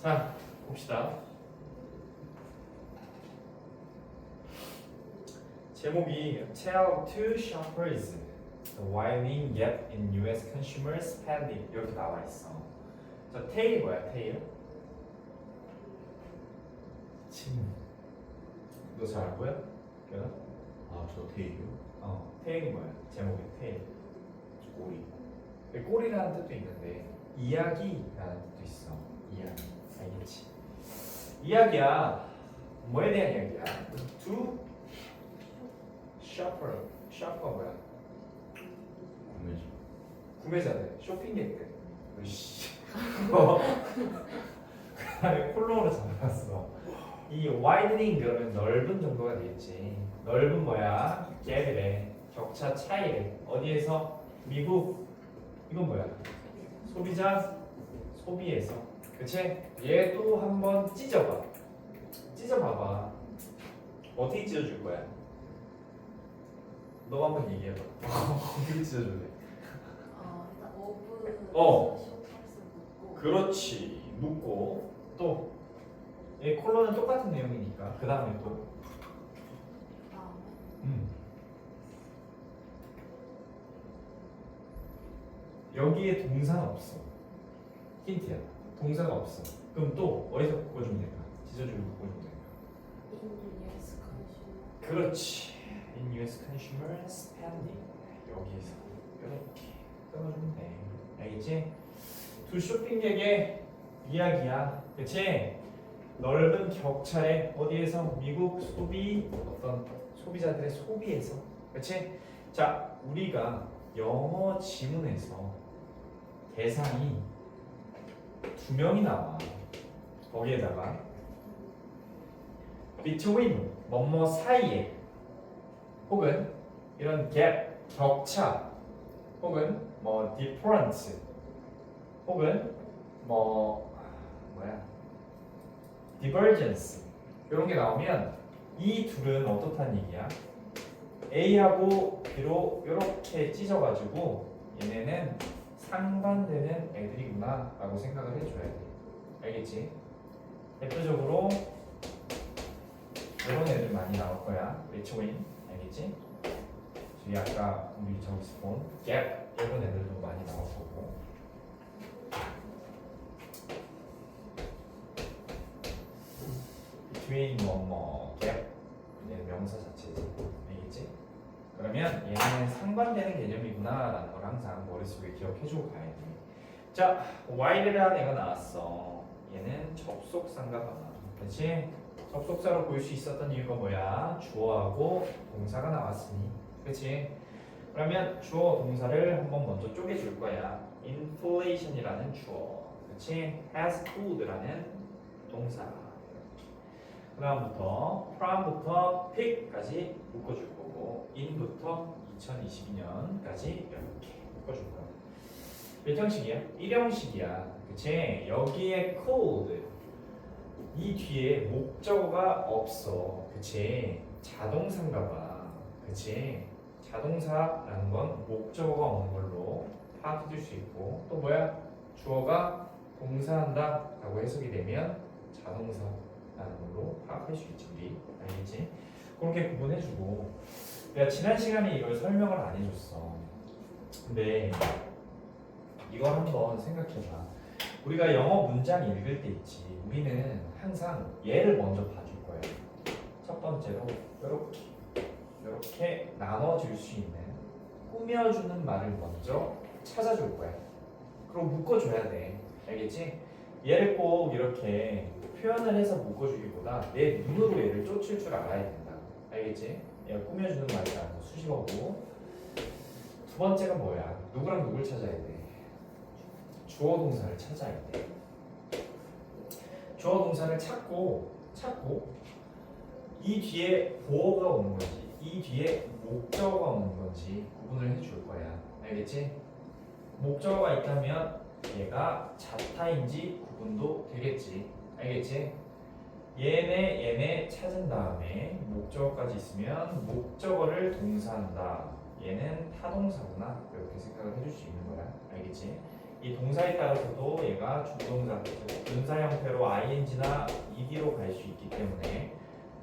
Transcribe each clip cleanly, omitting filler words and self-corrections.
자, 봅시다. 제목이 Tell two shoppers the widening gap in U.S. consumer spending 이렇게 나와 있어. 자, tell이 뭐야? tell? 침. 너 잘 안 보여? 걔가? 저 테이요? tell이 뭐야? 제목이 tell. 꼬리. 꼬리라는 뜻도 있는데 이야기라는 뜻도 있어. 이야기. 알겠지? 이야기야. 뭐에 대한 이야기야? To shopper. shop가 뭐야? 구매자. 구매자들, 쇼핑객들. 으이씨. 그다음에 콜론으로 잡아놨어. 이 widening 그러면 넓은 정도가 되겠지. 넓은 뭐야? 갭이래. 격차 차이래. 어디에서? 미국. 이건 뭐야? 소비자 소비에서. 그치? 얘 또 한번 찢어봐. 찢어봐봐. 어떻게 찢어줄 거야? 너가 한번 얘기해봐. 어떻게 찢어줄래? 일단 오븐 쇼파에서 묻고 그렇지. 묻고 또 이 콜론은 똑같은 내용이니까 그 다음에 또 다음에 여기에 동사는 없어. 힌트야. 동사가 없어. 그럼 또 어디서 묶어주면 될까? 찢어주고 묶어주면 될까? in US consumer 그렇지. In US consumer spending 여기에서 이렇게 끊어주면 돼. 알겠지? 두 쇼핑객의 이야기야. 그치? 넓은 격차에 어디에서? 미국 소비 어떤 소비자들의 소비에서. 그치? 자, 우리가 영어 지문에서 대상이 두 명이 나와. 거기에다가 between 뭐뭐 사이에 혹은 이런 gap 격차 혹은 뭐 difference 혹은 뭐야 divergence 이런 게 나오면 이 둘은 어떻다는 얘기야? A하고 B로 이렇게 찢어가지고 얘네는 상반되는 애들이구나 라고 생각을 해줘야 돼. 알겠지? 대표적으로 이런 애들 많이 나올 거야. between 알겠지? 저기 아까 우리 저기서 본 gap 이런 애들도 많이 나올 거고 between 뭐뭐 gap 얘는 명사 자체지. 알겠지? 그러면 얘는 상반되는 개념이구나 라는 걸 항상 머릿속에 기억해주고 가야 돼. 자, wide라는 애가 나왔어. 얘는 접속사인가 봐. 그렇지? 접속사로 볼 수 있었던 이유가 뭐야? 주어하고 동사가 나왔으니. 그렇지? 그러면 주어 동사를 한번 먼저 쪼개줄 거야. inflation이라는 주어. 그렇지? has food라는 동사. 그 다음부터 from부터 pick까지 묶어줄 거고 in부터 2022년까지 이렇게 묶어줄 거야. 몇 형식이야? 1형식이야. 그치? 여기에 cold 이 뒤에 목적어가 없어. 그치? 자동사인가 봐. 그치? 자동사라는 건 목적어가 없는 걸로 파악해줄 수 있고 또 뭐야? 주어가 동사한다 라고 해석이 되면 자동사라는 걸로 파악할 수 있지. 우리 알겠지? 그렇게 구분해주고 내가 지난 시간에 이걸 설명을 안 해줬어. 근데 이걸 한번 생각해봐. 우리가 영어 문장 읽을 때 있지. 우리는 항상 얘를 먼저 봐줄 거예요. 첫 번째로 이렇게 나눠줄 수 있는 꾸며주는 말을 먼저 찾아줄 거야. 그리고 묶어줘야 돼. 알겠지? 얘를 꼭 이렇게 표현을 해서 묶어주기보다 내 눈으로 얘를 쫓을 줄 알아야 된다. 알겠지? 얘가 꾸며주는 말이라는 거 수식어고. 두 번째가 뭐야? 누구랑 누굴 찾아야 돼? 주어 동사를 찾아야 돼. 주어 동사를 찾고 이 뒤에 보어가 오는 건지 이 뒤에 목적어가 오는 건지 구분을 해줄 거야. 알겠지? 목적어가 있다면 얘가 자타인지 구분도 되겠지. 알겠지? 얘네 찾은 다음에 목적어까지 있으면 목적어를 동사한다. 얘는 타동사구나. 이렇게 생각을 해줄 수 있는 거야. 알겠지? 이 동사에 따라서도 얘가 주동사, 분사 형태로 ing나 ed로 갈 수 있기 때문에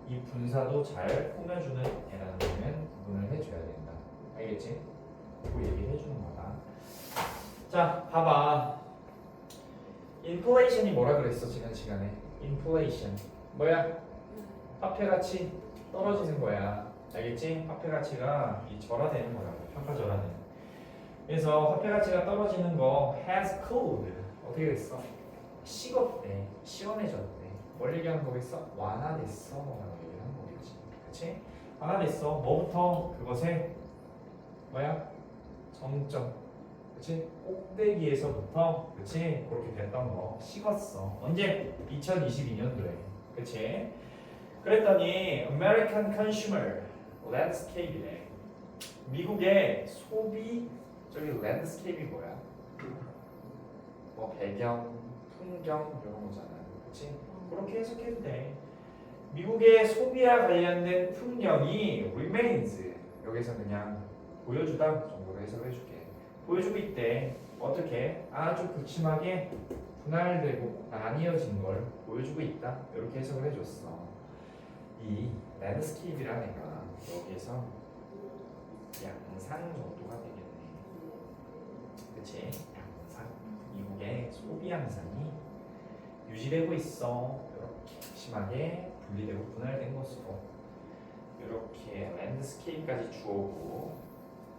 이 분사도 잘 꾸며주는 애라는 거는 구분을 해줘야 된다. 알겠지? 그 얘기를 해주는 거다. 자, 봐봐. 인플레이션이 뭐라 그랬어 지난 시간에? 인플레이션 뭐야? 화폐 가치 떨어지는 거야. 알겠지? 화폐 가치가 이 절하되는 거라고. 평가 절하되는. 그래서 화폐 가치가 떨어지는 거 has cooled. 어떻게 됐어? 식었대. 시원해졌대. 뭘 얘기하는 거겠어? 완화됐어. 라고 얘기하는 거겠지. 그치? 완화됐어. 뭐부터? 그것에 뭐야? 정점. 그치? 꼭대기에서부터 그치? 그렇게 됐던 거 식었어. 언제? 2022년도에. 그치? 그랬더니 American Consumer Landscape이래. 미국의 소비 저기 랜드스케이프이 뭐야? 뭐 배경, 풍경 이런 거잖아. 그치? 그렇게 해석해도 돼. 미국의 소비와 관련된 풍경이 remains. 여기서 그냥 보여주다 정도로 해석해줄게. 보여주고 있대. 어떻게? 아주 극심하게 분할되고 나뉘어진 걸 보여주고 있다. 이렇게 해석을 해줬어. 이 랜드스케이프라는 애가 여기에서 양상 정도가 되겠네. 그치? 양상. 미국의 소비 양상이 유지되고 있어. 이렇게 심하게 분리되고 분할된 것으로. 이렇게 랜드스케이프까지 주어고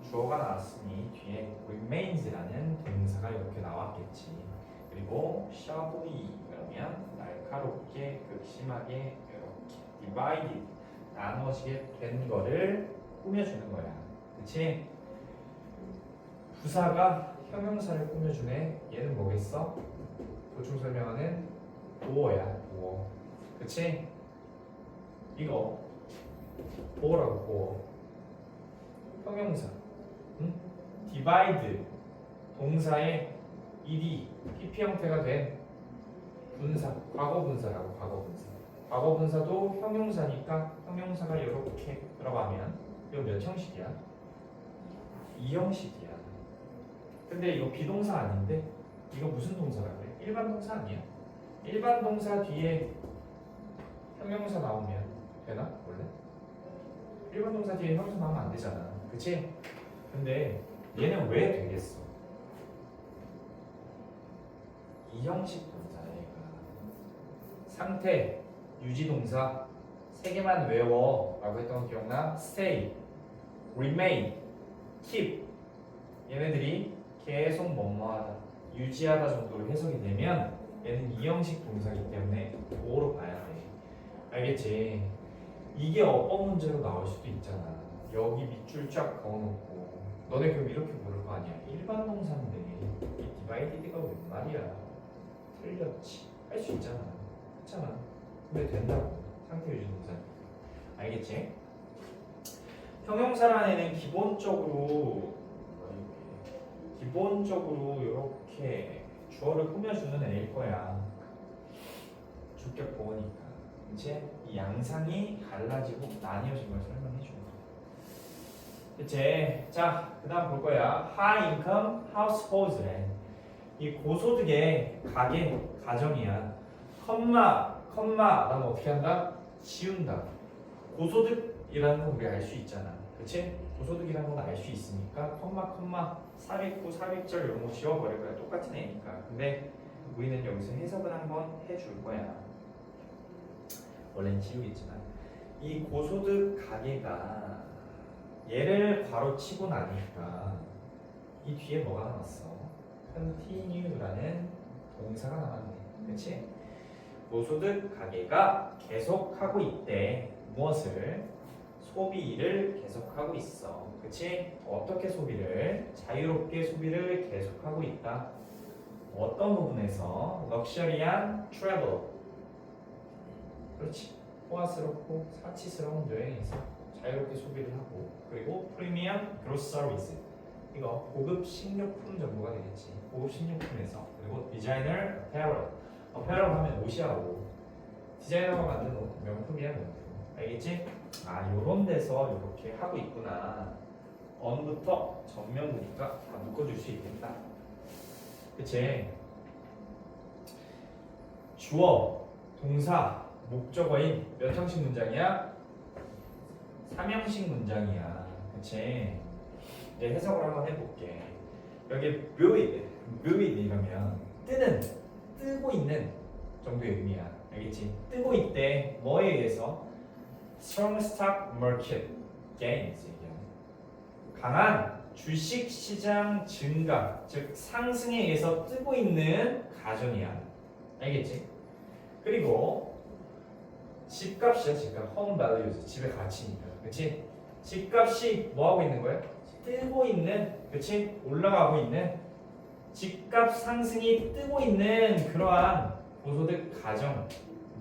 주어가 나왔으니 뒤에 remains라는 동사가 이렇게 나왔겠지. 그리고 sharply 그러면 날카롭게 극심하게 이렇게 divided 나눠지게 된 거를 꾸며주는 거야. 그치? 부사가 형용사를 꾸며주네. 얘는 뭐겠어? 보충 설명하는 보어야. 보어. 그치? 이거 보어라고. 보어. 형용사. 응? divide 동사의 ed pp 형태가 된 분사. 과거 분사라고. 과거 분사. 과거 분사도 형용사니까 형용사가 이렇게 들어가면 이거 몇 형식이야? 2형식이야. 근데 이거 비동사 아닌데 이거 무슨 동사라 그래? 일반 동사 아니야? 일반 동사 뒤에 형용사 나오면 되나? 원래? 일반 동사 뒤에 형용사 나오면 안 되잖아. 그치? 근데 얘는 왜 되겠어? 2형식 동사야 얘가. 상태, 유지동사 3개만 외워 라고 했던 거 기억나? stay, remain, keep 얘네들이 계속 뭐뭐하다, 유지하다 정도로 해석이 되면 얘는 2형식 동사이기 때문에 뭐로 봐야 돼. 알겠지? 이게 어법 문제로 나올 수도 있잖아. 여기 밑줄 쫙 그어놓고 너네 그럼 이렇게 물을 거 아니야. 일반 동사인데 이 디바이디드가 웬 말이야. 틀렸지. 할 수 있잖아. 그렇잖아. 근데 된다고. 상태 유지 동사. 알겠지? 형용사란 애는 기본적으로 이렇게 주어를 꾸며주는 애일 거야. 주격 보어니까. 이제 이 양상이 달라지고 나뉘어진 걸 설명해 준 거야. 그치? 자, 그 다음 볼 거야. High income households래. 이 고소득의 가게, 가정이야. 컴마, 다음 어떻게 한다? 지운다. 고소득이라는 건 우리 알 수 있잖아. 그치? 고소득이라는 건 알 수 있으니까 컴마, 409, 400절 이런 거 지워버릴 거야. 똑같은 애니까. 근데 우리는 여기서 해석을 한번 해줄 거야. 원래는 지우겠지만 이 고소득 가게가 얘를 바로 치고 나니까 이 뒤에 뭐가 남았어? continue라는 동사가 남았네. 그치? 고소득 가게가 계속하고 있대. 무엇을? 소비를 계속하고 있어. 그치? 어떻게 소비를? 자유롭게 소비를 계속하고 있다. 어떤 부분에서? 럭셔리한 트래블. 그렇지. 호화스럽고 사치스러운 여행에서 자유롭게 소비를 하고, 그리고 프리미엄 그로스 서비스. 이거 고급 식료품 정도가 되겠지. 고급 식료품에서. 그리고 디자이너 어페럴. 어페럴 하면 옷이라고. 디자이너가 만든 옷, 명품이야 명품. 알겠지? 아, 요런 데서 이렇게 하고 있구나. 언부터 전면부니까 다 묶어줄 수 있겠다. 그치? 주어, 동사, 목적어인 몇 형식 문장이야? 3형식 문장이야. 그치? 이제 해석을 한번 해볼게. 여기 묘이 이러면 뜨는, 뜨고 있는 정도의 의미야. 알겠지? 뜨고 있대. 뭐에 의해서? Strong stock market gains. 강한 주식 시장 증가, 즉 상승에 의해서 뜨고 있는 가정이야. 알겠지? 그리고 집값이야, 집값. home values, 집의 가치니까. 그치? 집값이 뭐 하고 있는 거야? 뜨고 있는, 그치? 올라가고 있는 집값 상승이 뜨고 있는 그러한 고소득 가정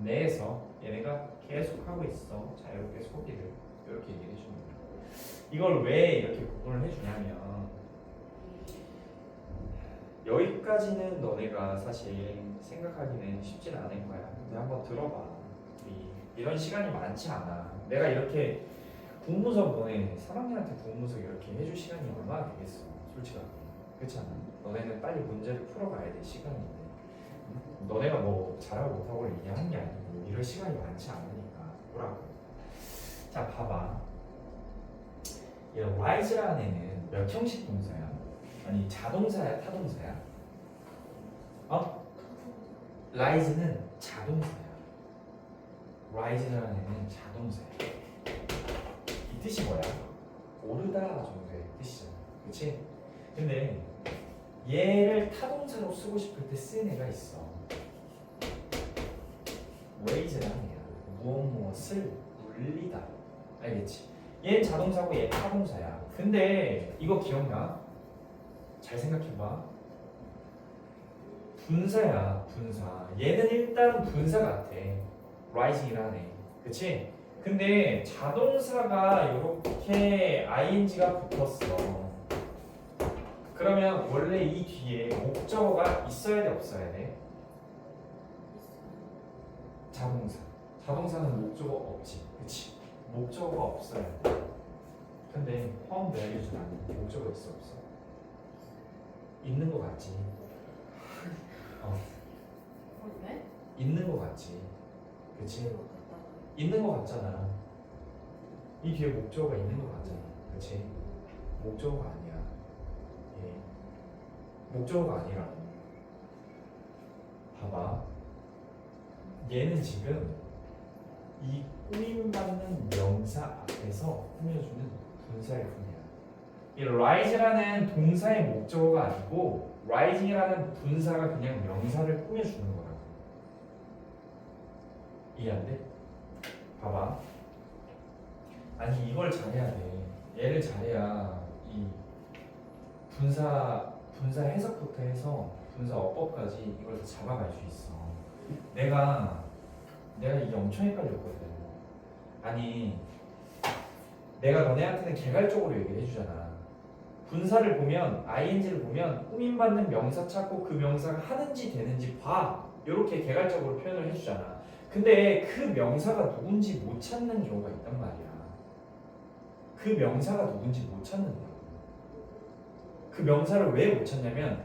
내에서 얘네가 계속 하고 있어. 자유롭게 소비를. 이렇게 얘기해 주는 거야. 이걸 왜 이렇게 구분을 해주냐면 여기까지는 너네가 사실 생각하기는 쉽진 않을 거야. 근데 한번 들어봐. 이런 시간이 많지 않아. 내가 이렇게 공문서 너네 3학년한테 공문서 이렇게 해줄 시간이 얼마나 되겠어. 솔직하게. 그렇지 않아? 너네는 빨리 문제를 풀어가야 될 시간인데 너네가 뭐 잘하고 못하고 얘기하는 게 아니고 이럴 시간이 많지 않으니까 보라고. 자 봐봐. 이 rise라는 애는 몇 형식 동사야? 아니 자동사야 타동사야? rise는 자동사야. rise라는 애는 자동사야. 이 뜻이 뭐야? 오르다 정도의 뜻이잖아. 그치? 근데 얘를 타동사로 쓰고 싶을 때 쓰는 애가 있어. raise라는 애야. 무엇을 울리다. 알겠지? 얘는 자동사고 얘 타동사야. 근데 이거 기억나? 잘 생각해봐. 분사야, 분사. 얘는 일단 분사 같아. rising이라는 애. 그치? 근데 자동사가 이렇게 ing가 붙었어. 그러면 원래 이 뒤에 목적어가 있어야 돼, 없어야 돼? 자동사. 자동사는 목적어 없지. 그치? 목적어가 없어야 돼. 근데 home values는 목적어 있어, 없어? 있는 거 같지? 그러네? 있는 거 같지? 그치? 있는 거 같잖아. 이 뒤에 목적어가 있는 거 같잖아. 그치? 목적어가 아니야. 예. 목적어가 아니라고. 봐봐. 얘는 지금 이 꾸밈받는 명사 앞에서 꾸며주는 분사일 뿐이야. 이 rise라는 동사의 목적어가 아니고 rising이라는 분사가 그냥 명사를 꾸며주는 거라고. 이해 안 돼? 봐봐. 아니 이걸 잘해야 돼. 얘를 잘해야 이 분사 해석부터 해서 분사 어법까지 이걸 다 잡아갈 수 있어. 내가 이게 엄청 헷갈렸거든. 아니 내가 너네한테는 개괄적으로 얘기를 해주잖아. 분사를 보면 ing를 보면 꾸밈받는 명사 찾고 그 명사가 하는지 되는지 봐. 이렇게 개괄적으로 표현을 해주잖아. 근데 그 명사가 누군지 못 찾는 경우가 있단 말이야. 그 명사가 누군지 못 찾는다고. 그 명사를 왜 못 찾냐면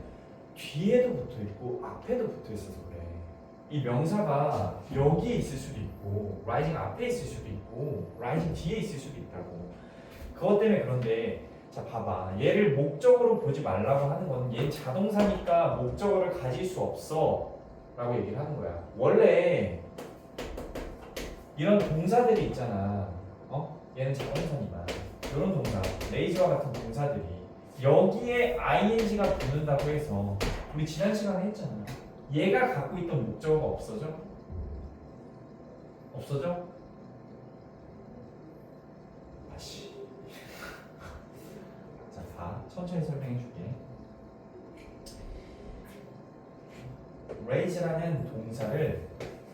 뒤에도 붙어 있고 앞에도 붙어 있어서 그래. 이 명사가 여기에 있을 수도 있고 rising 앞에 있을 수도 있고 rising 뒤에 있을 수도 있다고. 그것 때문에 그런데 자 봐봐. 얘를 목적으로 보지 말라고 하는 건 얘 자동사니까 목적어를 가질 수 없어 라고 얘기를 하는 거야. 원래 이런 동사들이 있잖아. 얘는 자동사니까 이런 동사, 레이저와 같은 동사들이 여기에 ing가 붙는다고 해서 우리 지난 시간에 했잖아. 얘가 갖고 있던 목적어가 없어져? 없어져? 다시. 자, 봐. 천천히 설명해 줄게. raise라는 동사를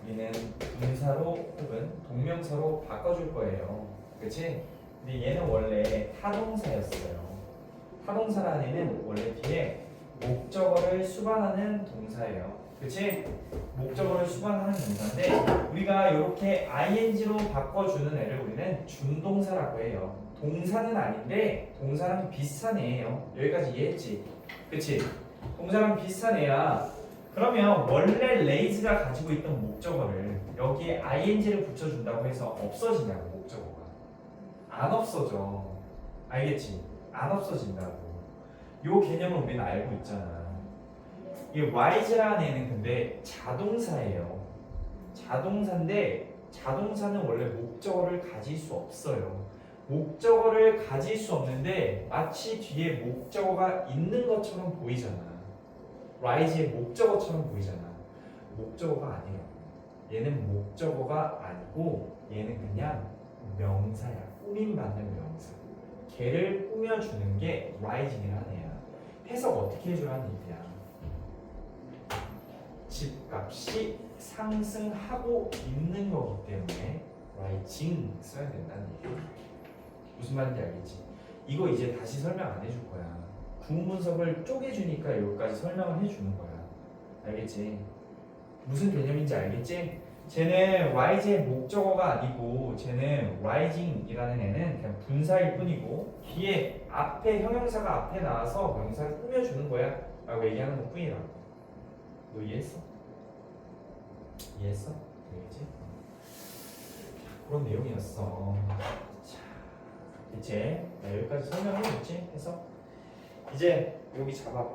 우리는 분사로 혹은 동명사로 바꿔줄 거예요. 그치? 근데 얘는 원래 타동사였어요. 타동사라는 애는 원래 뒤에 목적어를 수반하는 동사예요. 그치? 목적어를 수반하는 동사인데 우리가 이렇게 ing로 바꿔주는 애를 우리는 준동사라고 해요. 동사는 아닌데 동사랑 비슷한 애예요. 여기까지 이해했지? 그치? 동사랑 비슷한 애야. 그러면 원래 레이즈가 가지고 있던 목적어를 여기에 ing를 붙여준다고 해서 없어지냐고 목적어가. 안 없어져. 알겠지? 안 없어진다고. 요 개념을 우리는 알고 있잖아. 이 rise라는 애는 근데 자동사예요. 자동사인데 자동사는 원래 목적어를 가질 수 없어요. 목적어를 가질 수 없는데 마치 뒤에 목적어가 있는 것처럼 보이잖아. rise의 목적어처럼 보이잖아. 목적어가 아니라고. 얘는 목적어가 아니고 얘는 그냥 명사야. 꾸밈받는 명사. 걔를 꾸며주는 게 rising이라는 애야. 해석 어떻게 해주라는 얘기야. 집값이 상승하고 있는 거기 때문에 rising 써야 된다는 얘기야. 무슨 말인지 알겠지? 이거 이제 다시 설명 안 해줄 거야. 구문 분석을 쪼개주니까 여기까지 설명을 해주는 거야. 알겠지? 무슨 개념인지 알겠지? 쟤는 rise의 목적어가 아니고 쟤는 rising이라는 애는 그냥 분사일 뿐이고 뒤에 앞에 형용사가 앞에 나와서 명사를 꾸며주는 거야 라고 얘기하는 것 뿐이라고. 너 이해했어? 이해했어? 알겠지? 그런 내용이었어. 자, 이제 나 여기까지 설명해줬지? 해서 이제 여기 잡아봐.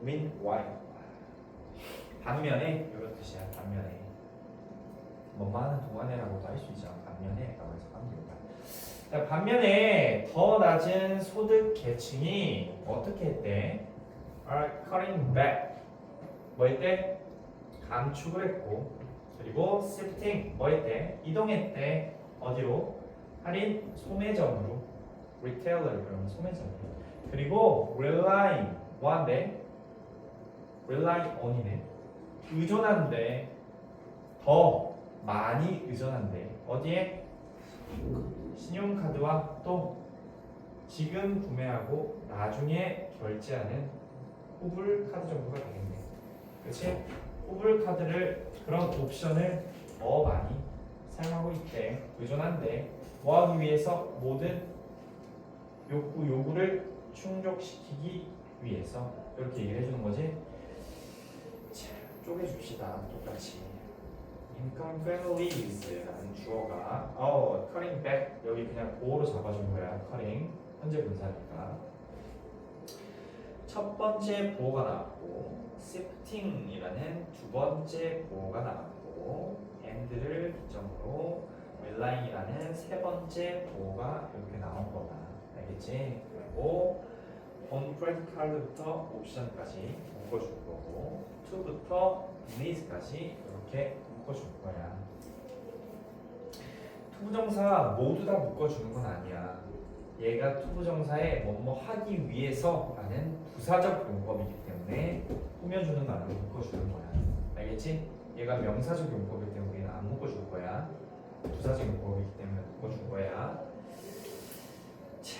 meanwhile. 반면에 이런 뜻이야. 반면에. 뭐만한 동안에라고도 할 수 있잖아. 반면에라고 해서 반면이다. 자, 반면에 더 낮은 소득 계층이 어떻게 했대? are cutting back. 뭐 했대? 감축을 했고, 그리고 shifting 뭐 했대? 이동했대. 어디로? 할인 소매점으로. retailer 그러면 소매점으로. 그리고 relying 뭐한대? rely on이네. 의존한대. 더 많이 의존한대. 어디에? 신용카드와 또 지금 구매하고 나중에 결제하는 후불 카드 정도가 되겠네. 그렇지? 후불 카드를 그런 옵션을 더 많이 사용하고 있대. 의존한대. 뭐 하기 위해서? 모든 요구를 충족시키기 위해서 이렇게 얘기를 해주는 거지. 자, 쪼개줍시다. 똑같이. income families라는 주어가 cutting back 여기 그냥 보호로 잡아준 거야. cutting 현재 분사니까 첫 번째 보호가 나왔고 shifting이라는 두 번째 보호가 나왔고 and를 기점으로 relying이라는 세 번째 보호가 이렇게 나온 거다. 알겠지? 그리고 on credit card부터 옵션까지 묶어줄 거고 to부터 needs까지 이렇게 묶어줄 거야. 투부정사 모두 다 묶어주는 건 아니야. 얘가 투부정사에 뭐뭐 하기 위해서라는 부사적 용법이기 때문에 꾸며주는 말로 묶어주는 거야. 알겠지? 얘가 명사적 용법이기 때문에 우리는 안 묶어줄 거야. 부사적 용법이기 때문에 묶어줄 거야. 자,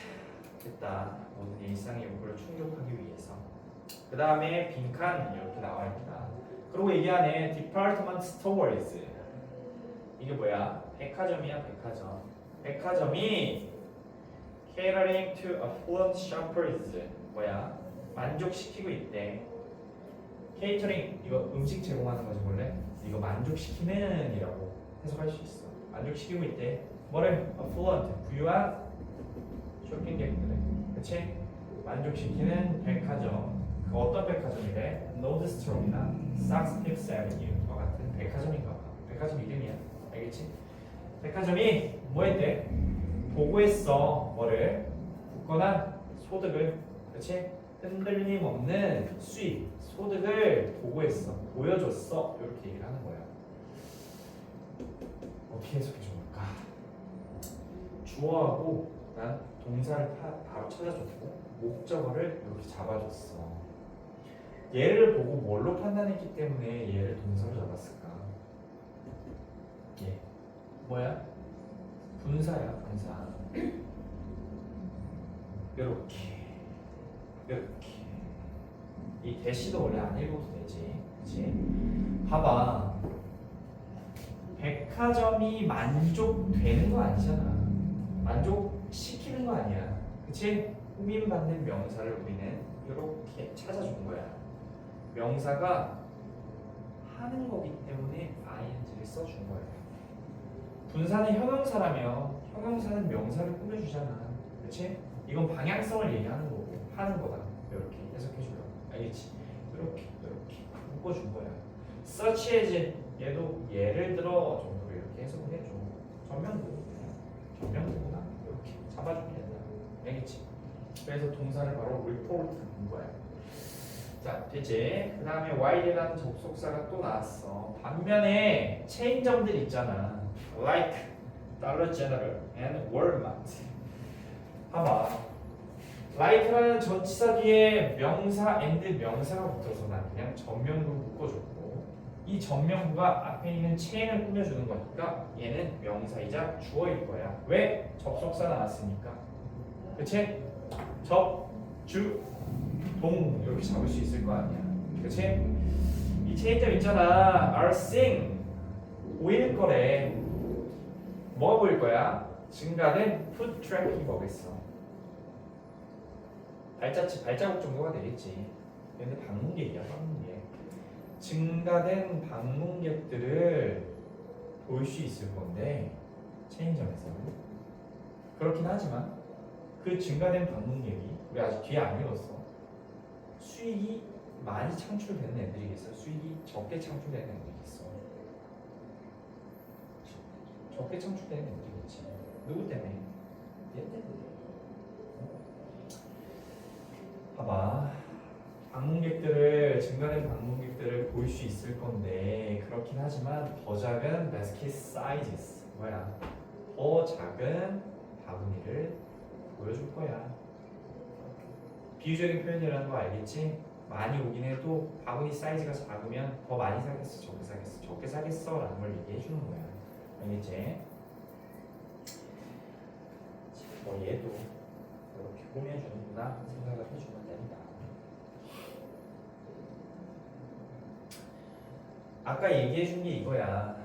됐다. 모든 일상의 요구를 충족하기 위해서. 그 다음에 빈칸 이렇게 나와 있다. 그리고 얘기 안에 department stores 이게 뭐야? 백화점이야. 백화점. 백화점이 catering to affluent shoppers 뭐야? 만족시키고 있대. catering 이거 음식 제공하는 거지 원래. 이거 만족시키는 이라고 해석할 수 있어. 만족시키고 있대. 뭐를? affluent 부유한 쇼핑객들을. 그치? 만족시키는 백화점. 그 어떤 백화점이래? 노드스트롬이나 sak스 피프스 애비뉴와 같은 백화점인가 봐. 백화점 이름이야. 알겠지? 백화점이 뭐 했대? 보고했어. 뭐를? 굳건한 소득을. 그렇지? 흔들림 없는 수입, 소득을 보고했어. 보여줬어. 이렇게 얘기를 하는 거야. 어떻게 해석해 줄까? 주어하고 난 동사를 바로 찾아줬고 목적어를 이렇게 잡아줬어. 얘를 보고 뭘로 판단했기 때문에 얘를 동사로 잡았을까? 얘 뭐야? 분사야. 분사. 이렇게 이 대시도 원래 안 읽어도 되지. 그치? 봐봐. 백화점이 만족되는 거 아니잖아. 만족시키는 거 아니야. 그치? 꾸밈받는 명사를 우리는 이렇게 찾아준 거야. 명사가 하는 거기 때문에 ing를 써준 거예요. 분사는 형용사라면 형용사는 명사를 꾸며주잖아. 그렇지? 이건 방향성을 얘기하는 거고 하는 거다. 이렇게 해석해주려고. 알겠지? 이렇게 묶어준 거야. such as 얘도 예를 들어 정도로 이렇게 해석을 해줘. 전면도구나. 이렇게 잡아주면 된다. 알겠지? 그래서 동사를 바로 report 한 거야. 자, 됐지? 그 다음에 while이라는 접속사가 또 나왔어. 반면에 체인점들 있잖아. like, Dollar General, and Walmart. 봐봐. like라는 전치사 뒤에 명사 and 명사가 붙어서 난 그냥 전명구를 묶어줬고 이 전명구가 앞에 있는 체인을 꾸며주는 거니까 얘는 명사이자 주어일 거야. 왜? 접속사 나왔으니까. 그치? 접, 주, 동 이렇게 잡을 수 있을 거 아니야. 그치? 이 체인점 있잖아. are seeing 보일 거래. 뭐가 보일 거야? 증가된 foot traffic이 뭐겠어? 발자국 정도가 되겠지. 근데 방문객이야, 방문객. 증가된 방문객들을 볼 수 있을 건데 체인점에서는 그렇긴 하지만 그 증가된 방문객이 우리 아직 뒤에 안 읽었어. 수익이 많이 창출되는 애들이겠어? 수익이 적게 창출되는 애들이겠어? 적게 창출되는 애들이겠지. 누구 때문에? 얘 때문에. 봐봐. 증가된 방문객들을 볼 수 있을 건데 그렇긴 하지만 더 작은 basket sizes 뭐야? 더 작은 바구니를 보여줄 거야. 비유적인 표현이라는 거 알겠지? 많이 오긴 해도 바구니 사이즈가 작으면 더 많이 사겠어? 적게 사겠어? 적게 사겠어? 라는 걸 얘기해 주는 거야. 알겠지? 뭐 얘도 이렇게 꾸며주는구나 생각을 해주면 된다. 아까 얘기해 준 게 이거야.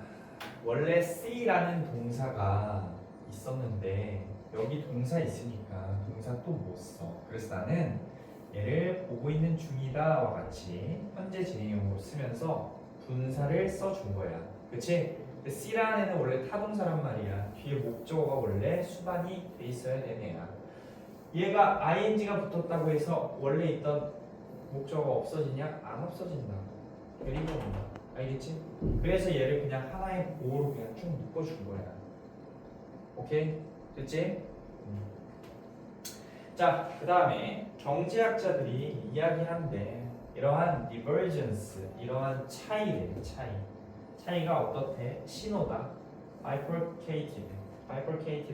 원래 see라는 동사가 있었는데 여기 동사 있으니까 동사 또 못 써. 그래서 나는 얘를 보고 있는 중이다와 같이 현재 진행형으로 쓰면서 분사를 써준 거야. 그치? C라는 애는 원래 타동사란 말이야. 뒤에 목적어가 원래 수반이 돼 있어야 되는 애야. 얘가 ing가 붙었다고 해서 원래 있던 목적어가 없어지냐? 안 없어진다고. 그리고 알겠지? 그래서 얘를 그냥 하나의 보호로 그냥 쭉 묶어준 거야. 오케이? 됐지? 자, 그 다음에 경제학자들이 이야기하는데 이러한 divergence, 이러한 차이가 어떻대? 신호가 bifurcated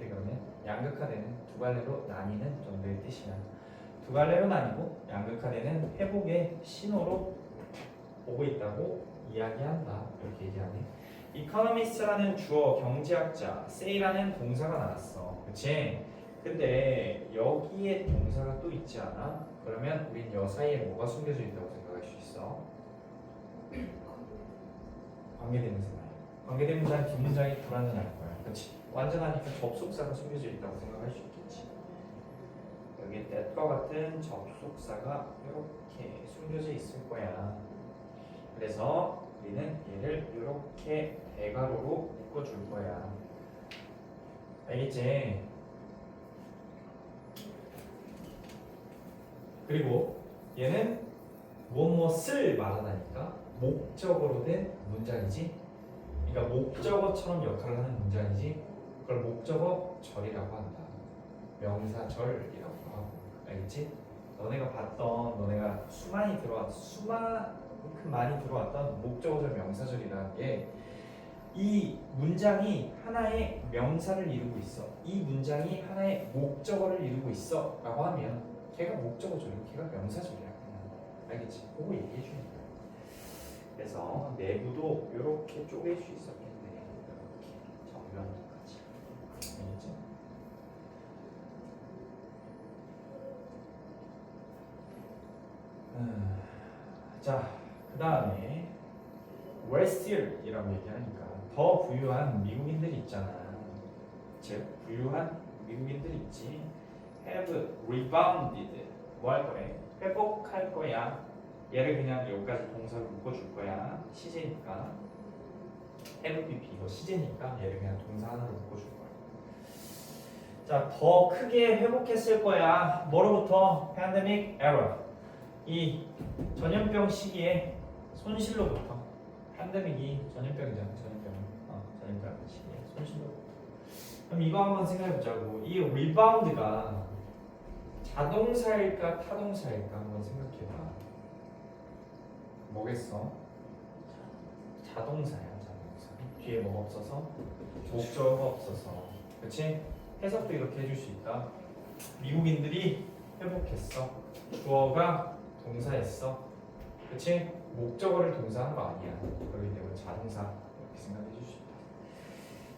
그러면 양극화되는 두 갈래로 나뉘는 정도의 뜻이야. 두 갈래로 나뉘고 양극화되는 회복의 신호로 보고 있다고 이야기한다. 이렇게 얘기하네. economist라는 주어 경제학자, say라는 동사가 나왔어. 그치? 근데 여기에 동사가 또 있지 않아? 그러면 우린 여 사이에 뭐가 숨겨져 있다고 생각할 수 있어? 관계대명사야. 관계대명사는 뒷문장이 불완전할 거야. 그렇지? 완전하니까 접속사가 숨겨져 있다고 생각할 수 있겠지. 여기 that과 같은 접속사가 이렇게 숨겨져 있을 거야. 그래서 우리는 얘를 이렇게 대괄호로 묶어줄 거야. 알겠지? 그리고 얘는 무엇을 말하다니까 목적어로 된 문장이지. 그러니까 목적어처럼 역할을 하는 문장이지. 그걸 목적어절이라고 한다. 명사절이라고 하고. 알겠지? 너네가 수만큼 많이 들어왔던 목적어절 명사절이라는 게 이 문장이 하나의 명사를 이루고 있어. 이 문장이 하나의 목적어를 이루고 있어 라고 하면 걔가 목적어절이고 걔가 명사절이야. 알겠지? 그거 얘기해 주는 거야. 그래서 내부도 이렇게 쪼갤 수 있었겠네. 이렇게 정면까지. 알겠지? 자, 그 다음에 웨스틸이라고 얘기하니까 더 부유한 미국인들이 있잖아. 즉 부유한 미국인들이 있지. have rebounded 뭐 할 거래? 회복할 거야. 얘를 그냥 여기까지 동사로 묶어줄 거야. 시제니까. have BP 이거 시제니까 얘를 그냥 동사 하나로 묶어줄 거야. 자, 더 크게 회복했을 거야. 뭐로부터? 팬데믹 에러. 이 전염병 시기에 손실로부터. 팬데믹이 전염병이잖아. 전염병 시기에 손실로부터. 그럼 이거 한번 생각해 보자고. 이 리바운드가 자동사일까 타동사일까 한번 생각해 봐. 뭐겠어? 자동사야, 자동사. 뒤에 뭐가 없어서? 목적어가 없어서. 그치? 해석도 이렇게 해줄 수 있다. 미국인들이 회복했어. 주어가 동사였어. 그치? 목적어를 동사한 거 아니야. 그렇기 때문에 자동사 이렇게 생각해 줄 수 있다.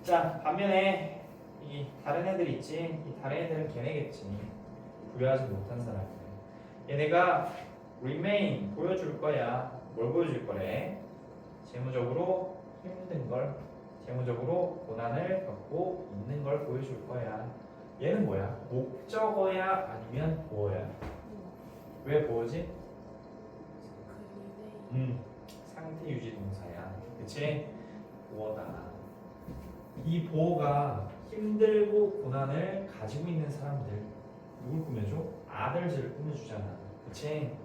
자, 반면에 이 다른 애들 있지? 이 다른 애들은 걔네겠지. 부여하지 못한 사람들. 얘네가 remain 보여줄 거야. 뭘 보여줄 거래? 재무적으로 힘든 걸, 재무적으로 고난을 겪고 있는 걸 보여줄 거야. 얘는 뭐야? 목적어야 아니면 보어야? 왜 보어지? 상태 유지 동사야. 그치? 보어다. 이 보어가 힘들고 고난을 가지고 있는 사람들 누굴 꾸며줘? 아들들을 꾸며주잖아. 그치?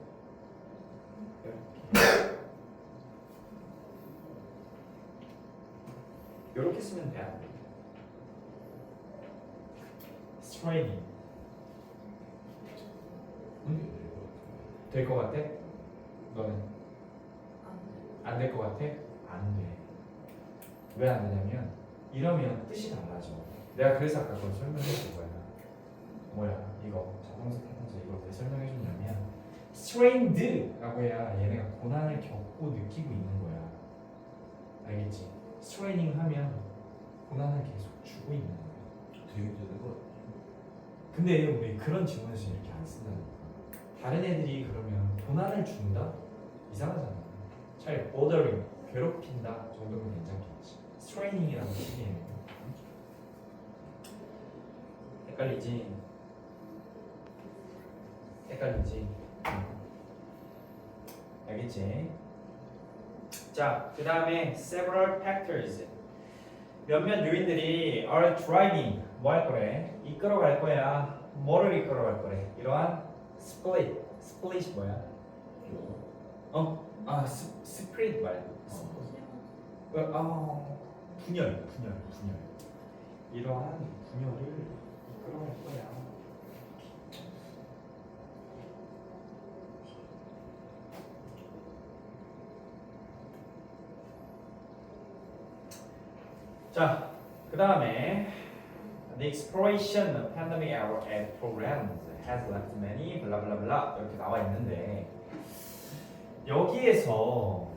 이렇게 쓰면 돼. 안 돼? straining 될 것 같아? 너는? 안 될 것 같아? 안 돼. 왜 안 되냐면 이러면 뜻이 달라져. 내가 그래서 아까 그걸 설명해 준 거야. 뭐야 이거 자동사 타동사 이걸 왜 설명해 줬냐면 strained라고 해야 얘네가 고난을 겪고 느끼고 있는 거야. 알겠지? 스트레이닝 하면 고난을 계속 주고 있는 거야. 되게 되는 거 같아. 근데 우리 그런 질문에서 이렇게 안 쓴다니까. 다른 애들이 그러면 고난을 준다? 이상하잖아. 차라리 bothering, 괴롭힌다 정도면 괜찮겠지. 스트레이닝이라는 시기에는 헷갈리지? 헷갈리지? 알겠지? 자, 그 다음에 several factors 몇몇 요인들이 are driving 뭐 할 거래? 이끌어갈 거야. 뭐를 이끌어갈 거래? 이러한 split 뭐야? split 말고 분열 이러한 분열을 이끌어갈 거야. 자, 그 다음에 the exploration of pandemic era and programs has left many 블라블라블라 이렇게 나와 있는데 여기에서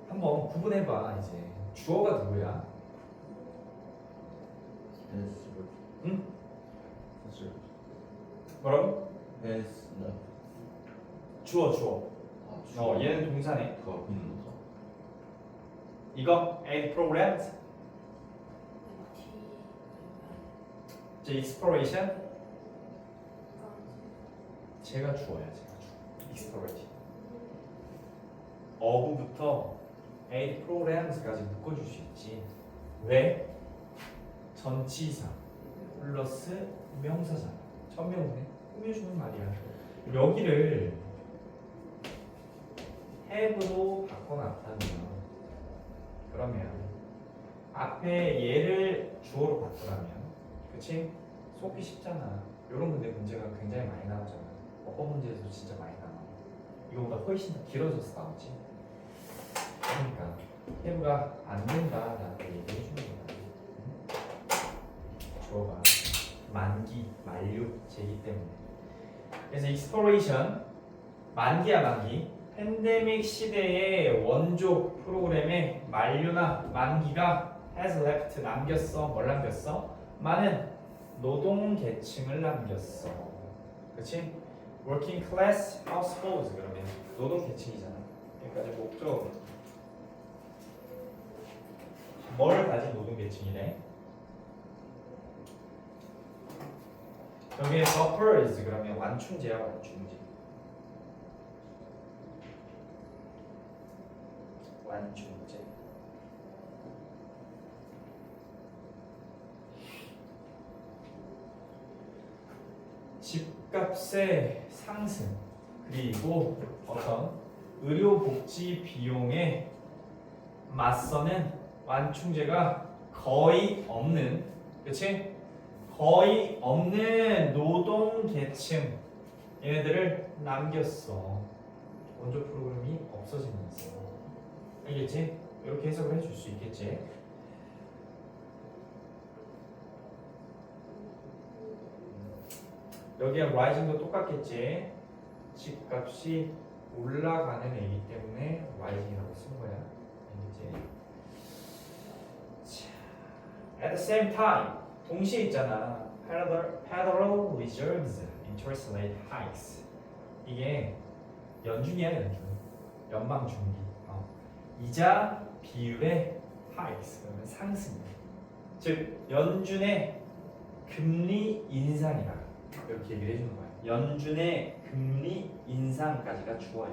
한번 구분해봐. 이제 주어가 누구야? 응? 뭐라고? 주어. 얘는 동사네. 그거 있는 거. 이거 and programs 제 exploration 제가 주어야. exploration of부터 aid programs까지 묶어줄 수 있지. 왜? 전치사 플러스 명사잖아. 천명분해 꾸며주는 말이야. 여기를 have로 바꿔놨다면 그러면 앞에 얘를 주어로 바꾸라면 그치? 속기 쉽잖아. 이런 문제가 굉장히 많이 나오잖아. 어법 문제에서 진짜 많이 나와. 이거보다 훨씬 더 길어져서 나오지. 그러니까 have가 안 된다라고 얘기해 주는 거야. 주어가 만기, 만류제이기 때문에. 그래서 exploration 만기야 만기. 팬데믹 시대의 원조 프로그램의 만류나 만기가 has left 남겼어. 뭘 남겼어? 많은 노동 계층을 남겼어. 그렇지? working class households 그러면 노동 계층이잖아. 여기까지 목적. 뭘 가진 노동 계층이래? 여기에 buffers 그러면 완충제야 완충제. 집값의 상승 그리고 어떤 의료복지 비용에 맞서는 완충제가 거의 없는, 그치? 거의 없는 노동계층 얘네들을 남겼어. 원조 프로그램이 없어지면서. 알겠지? 이렇게 해석을 해줄 수 있겠지? 여기에 rising도 똑같겠지? 집값이 올라가는 애기 때문에 rising이라고 쓴 거야. 알겠지? 자, at the same time 동시에 있잖아. Federal Reserve's interest rate hikes. 이게 연준이야, 연준. 연방 준비. 이자 비율의 hikes 그러면 상승. 즉 연준의 금리 인상이다. 이렇게 얘기를 해주는 거야. 연준의 금리 인상까지가 주어야.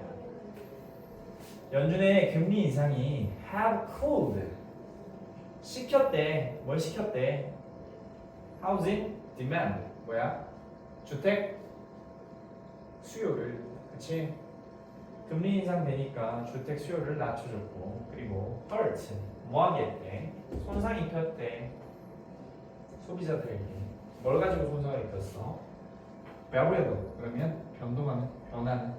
연준의 금리 인상이 have cooled. 시켰대. 뭘 시켰대? housing demand. 뭐야? 주택 수요를. 그치? 금리 인상되니까 주택 수요를 낮춰줬고, 그리고 hurt. 뭐하게 했대? 손상 입혔대. 소비자들에게. 뭘 가지고 손상을 입혔어? variable. 그러면 변하는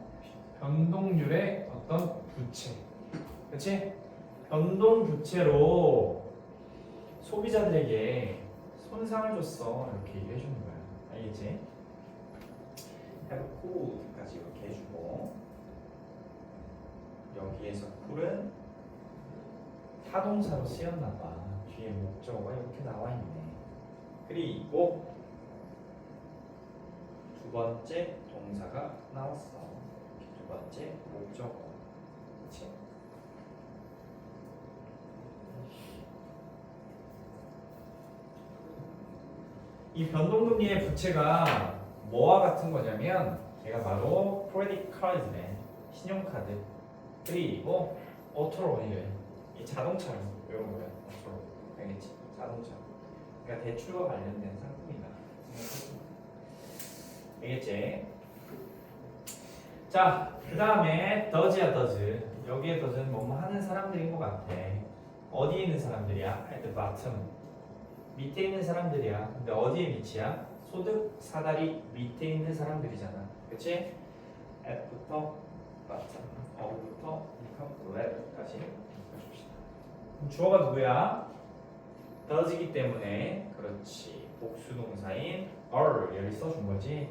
변동률의 어떤 부채. 그치? 변동 부채로 소비자들에게 손상을 줬어. 이렇게 얘기해 주는 거야. 알겠지? have cooled까지 이렇게 해주고, 여기에서 cool은 타동사로 쓰였나봐. 뒤에 목적어가 이렇게 나와 있네. 그리고 두 번째 동사가 나왔어. 두 번째 목적어. 그치? 이 변동금리의 부채가 뭐와 같은 거냐면 얘가 바로 credit card네. 신용카드. 그리고 오토로니래. 이 자동차로 이런 거야. 오토로. 알겠지? 자동차. 그러니까 대출과 관련된 상품이다. 알겠지? 자, 그 다음에 does야 does. 여기에 does는 뭐뭐 하는 사람들인 것 같아. 어디에 있는 사람들이야? at the bottom. 밑에 있는 사람들이야. 근데 어디에 밑이야? 소득 사다리 밑에 있는 사람들이잖아. 그치? at부터 bottom, 어부터 become left까지 해줍시다. 그럼 주어가 누구야? does이기 때문에 그렇지. 복수동사인 are 여기 써준 거지.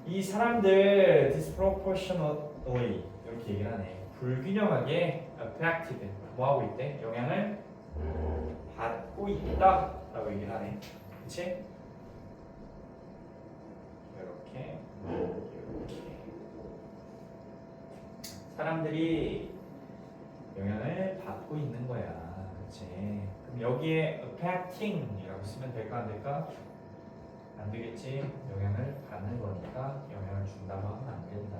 이 사람들 disproportionately 이렇게 얘기를 하네. 불균형하게 affected 뭐하고 있대? 영향을 받고 있다 라고 얘기를 하네. 그치? 이렇게 사람들이 영향을 받고 있는 거야. 그치? 그럼 여기에 affecting 이라고 쓰면 될까 안 될까? 안 되겠지? 영향을 받는 거니까 영향을 준다고 하면 안 된다.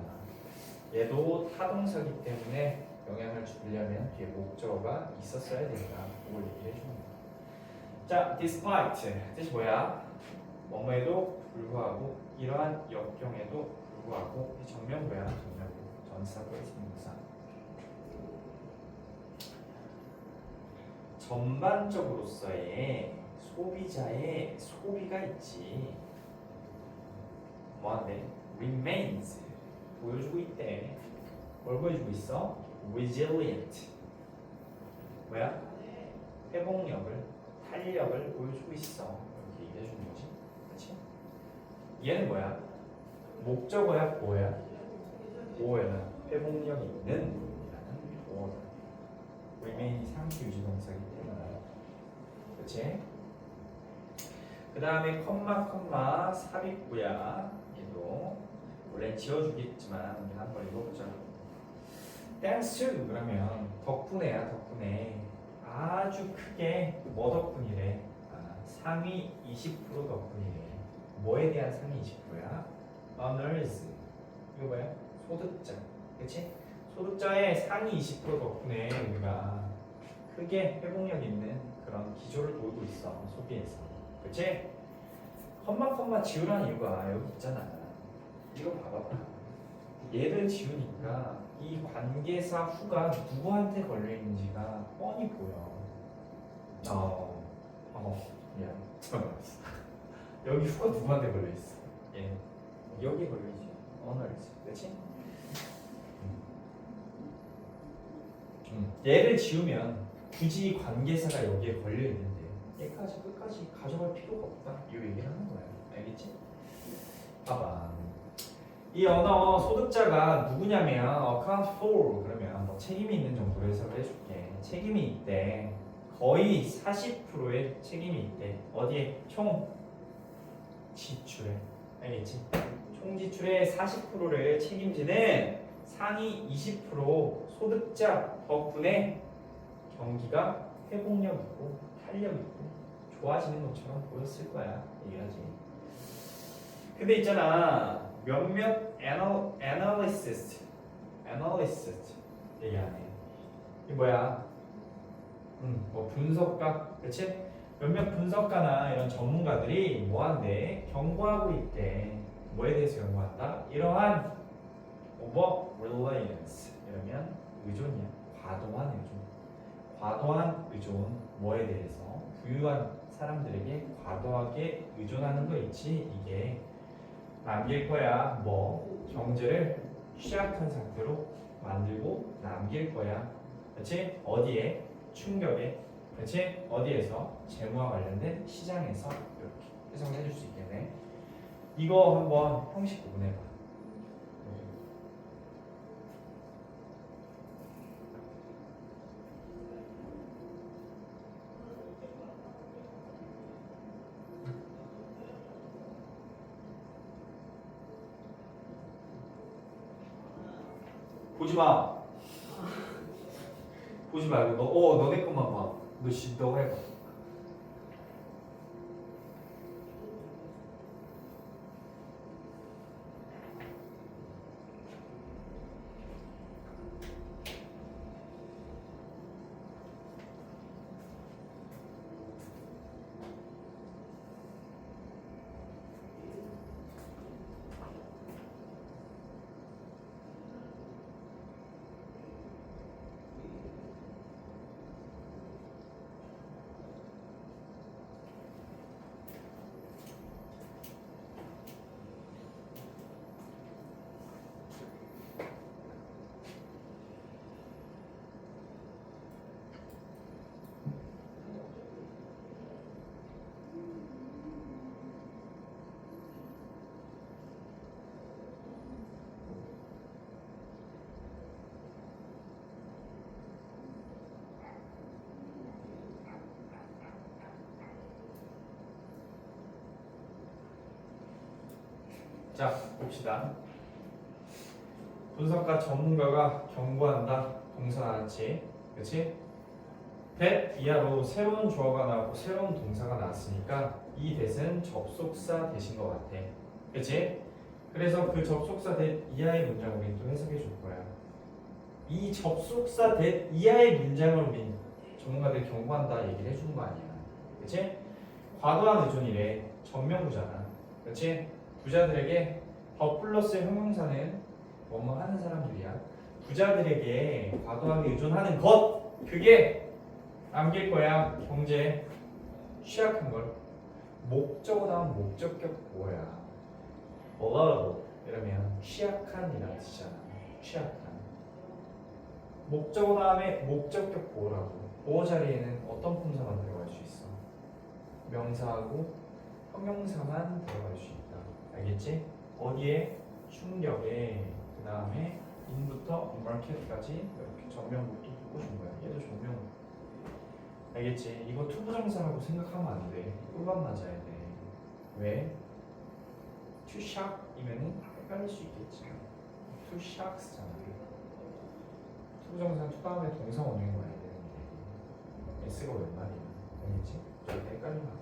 얘도 타동사기 때문에 영향을 주려면 뒤에 목적어가 있었어야 된다. 그걸 얘기해 주는 거야. 자, despite 뜻이 뭐야? 뭐뭐에도 불구하고 이러한 역경에도 불구하고 이 정명구야. 정명구. 전치사 플러스 명사. 전반적으로서의 소비자의 소비가 있지. 뭐한데? remains 보여주고 있대. 뭘 보여주고 있어? resilient 뭐야? 회복력을, 탄력을 보여주고 있어. 이렇게 얘기해 주는 거지. 그렇지? 얘는 뭐야? 목적어야, 뭐야? 뭐야? 회복력 있는 이라는 보어다. remain이 상시 유지 동사이기 때문에. 그렇지? 그 다음에 컴마 삽입구야. 얘도 원래 지워주겠지만 우리 한번 읽어보자. thanks to 그러면 덕분에야. 덕분에 아주 크게 뭐 덕분이래? 상위 20% 덕분이래. 뭐에 대한 상위 20%야? earners 이거 뭐야? 소득자. 그치? 소득자의 상위 20% 덕분에 우리가 크게 회복력 있는 그런 기조를 보이고 있어. 소비에서. 그치? 컴마 지우라는 이유가 여기 있잖아. 이거 봐봐. 얘를 지우니까 이 관계사 후가 누구한테 걸려 있는지가 뻔히 보여. 미안. 잠깐만. 여기 후가 누구한테 걸려 있어? 얘 여기 걸려 있지. 언어리지, 그렇지? 얘를 지우면 굳이 관계사가 여기에 걸려 있는데 얘까지 끝까지 가져갈 필요가 없다. 이 얘기를 하는 거야. 알겠지? 봐봐. 이 언어 소득자가 누구냐면 account for 그러면 뭐 책임이 있는 정도로 해석을 해줄게. 책임이 있대. 거의 40%의 책임이 있대. 어디에? 총 지출에. 알겠지? 총 지출의 40%를 책임지는 상위 20% 소득자 덕분에 경기가 회복력 있고 탄력 있고 좋아지는 것처럼 보였을 거야. 얘기하지. 근데 있잖아. 몇몇 analyst 얘기 안 해. 이게 뭐야? 뭐 분석가, 그렇지? 몇몇 분석가나 이런 전문가들이 뭐한대? 경고하고 있대. 뭐에 대해서 경고한다? 이러한 over reliance 이러면 의존이야. 과도한 의존. 과도한 의존 뭐에 대해서? 부유한 사람들에게 과도하게 의존하는 거 있지? 이게 남길 거야. 뭐 경제를 취약한 상태로 만들고 남길 거야. 그렇지? 어디에? 충격에. 그렇지? 어디에서? 재무와 관련된 시장에서 이렇게 해석을 해줄 수 있겠네. 이거 한번 형식 구분해봐. 보지 마. 보지 말고 너네 것만 봐. 너가 해봐. 자, 봅시다. 분석가 전문가가 경고한다. 동사 나왔지? 그치? that 이하로 새로운 주어가 나오고 새로운 동사가 나왔으니까 이 that은 접속사 대신 것 같아. 그치? 그래서 그 접속사 that 이하의 문장을 우린 또 해석해 줄 거야. 이 접속사 that 이하의 문장을 우린 전문가들이 경고한다 얘기를 해주는 거 아니야. 그치? 과도한 의존이래. 전명부잖아. 그치? 부자들에게 더 플러스의 형용사는 뭐뭐 하는 사람들이야. 부자들에게 과도하게 의존하는 것 그게 남길 거야. 경제에 취약한 걸. 목적어 다음 목적격 뭐야? vulnerable 이러면 취약한이라는 뜻이잖아. 취약한. 목적어 다음에 목적격 보호라고. 보호 자리에는 어떤 품사만 들어갈 수 있어? 명사하고 형용사만 들어갈 수 있다. 알겠지? 어디에? 충격에. 그 다음에 인부터 마켓까지 이렇게 전명부터 묶어준 거야. 얘도 전명부. 알겠지? 이거 투부정사라고 생각하면 안 돼. 꿀밤 맞아야 돼. 왜? to shock이면은 헷갈릴 수 있겠지. to shocks잖아. 투부정사는 to 다음에 동사 원형이 와야 되는데 s가 웬 말이야? 알겠지? 절대 헷갈리면 안 돼.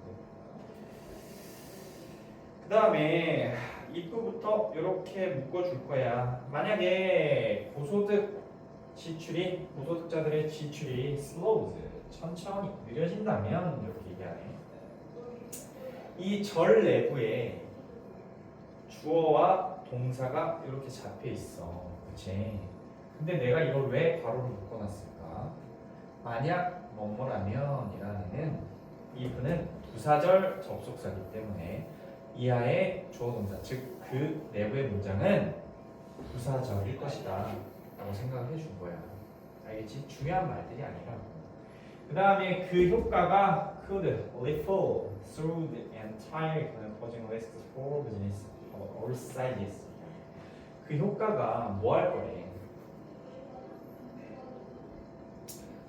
그 다음에 입구부터 이렇게 묶어줄 거야. 만약에 고소득자들의 지출이 slows 천천히 느려진다면 이렇게 얘기하네. 이 절 내부에 주어와 동사가 이렇게 잡혀 있어. 그치? 근데 내가 이걸 왜 괄호를 묶어놨을까? 만약 뭐뭐라면 이라는 if는 부사절 접속사이기 때문에 이하의 주어 동사 즉 그 내부의 문장은 부사절일 것이다 라고 생각을 해준 거야. 알겠지? 중요한 말들이 아니라고. 그 다음에 그 효과가 could ripple through the entire composing list for business of all sizes. 그 효과가 뭐 할 거래?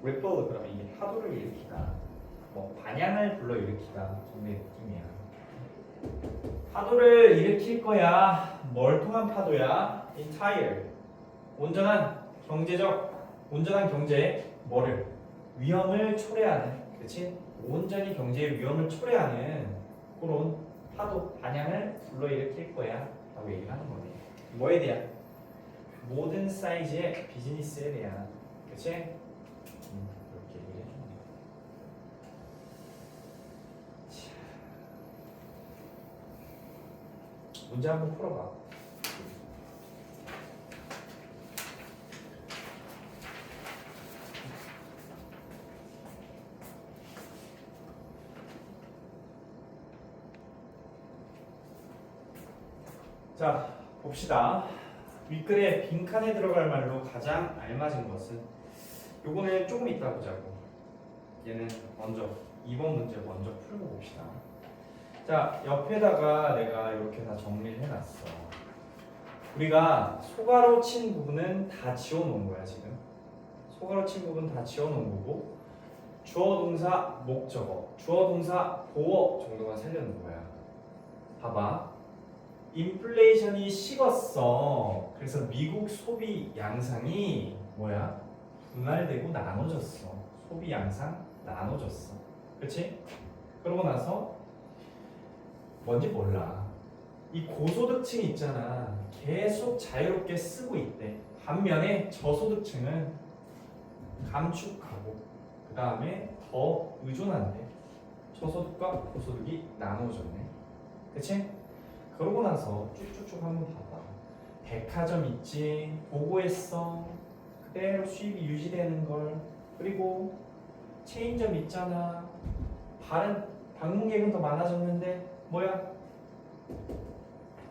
ripple 그러면 이게 파도를 일으키다, 뭐 반향을 불러일으키다 정도의 느낌이야. 파도를 일으킬 거야. 뭘 통한 파도야? entire 온전한 온전한 경제 뭐를? 위험을 초래하는, 그렇지? 온전히 경제의 위험을 초래하는 그런 파도, 반향을 불러일으킬 거야 라고 얘기를 하는 거네. 뭐에 대한? 모든 사이즈의 비즈니스에 대한, 그렇지? 이렇게 얘기를 해주는 거야. 문제 한번 풀어봐. 자, 봅시다. 윗글에 빈칸에 들어갈 말로 가장 알맞은 것은, 요거는 조금 이따 보자고. 얘는 먼저 2번 문제 먼저 풀고 봅시다. 자, 옆에다가 내가 이렇게 다 정리를 해놨어. 우리가 소가로 친 부분은 다 지워놓은 거야 지금. 소가로 친 부분 다 지워놓은 거고, 주어 동사 목적어, 주어 동사 보어 정도만 살려놓은 거야. 봐봐. 인플레이션이 식었어. 그래서 미국 소비 양상이 뭐야? 분할되고 나눠졌어. 소비 양상 나눠졌어. 그렇지? 그러고 나서 뭔지 몰라. 이 고소득층 있잖아. 계속 자유롭게 쓰고 있대. 반면에 저소득층은 감축하고 그 다음에 더 의존한대. 저소득과 고소득이 나눠졌네. 그치? 그러고 나서 쭉쭉쭉 한번 봐봐. 백화점 있지, 보고했어. 그대로 수입이 유지되는 걸. 그리고 체인점 있잖아. 다른 방문객은 더 많아졌는데 뭐야?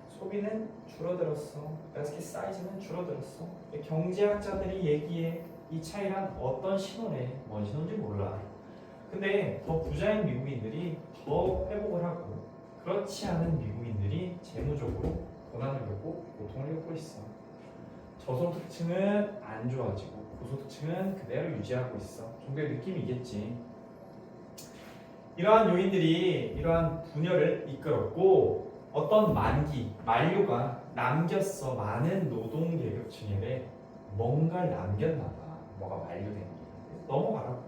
소비는 줄어들었어. 바스켓 사이즈는 줄어들었어. 경제학자들이 얘기해. 이 차이란 어떤 신호래? 뭔 신호인지 몰라. 근데 더 부자인 미국인들이 더 회복을 하고, 그렇지 않은 미국인들이 재무적으로 고난을 겪고 고통을 겪고 있어. 저소득층은 안 좋아지고 고소득층은 그대로 유지하고 있어. 정도의 느낌이겠지. 이러한 요인들이 이러한 분열을 이끌었고, 어떤 만료가 남겼어. 많은 노동 계급층에 뭔가를 남겼나 봐. 뭐가 만료된 게. 넘어가라고.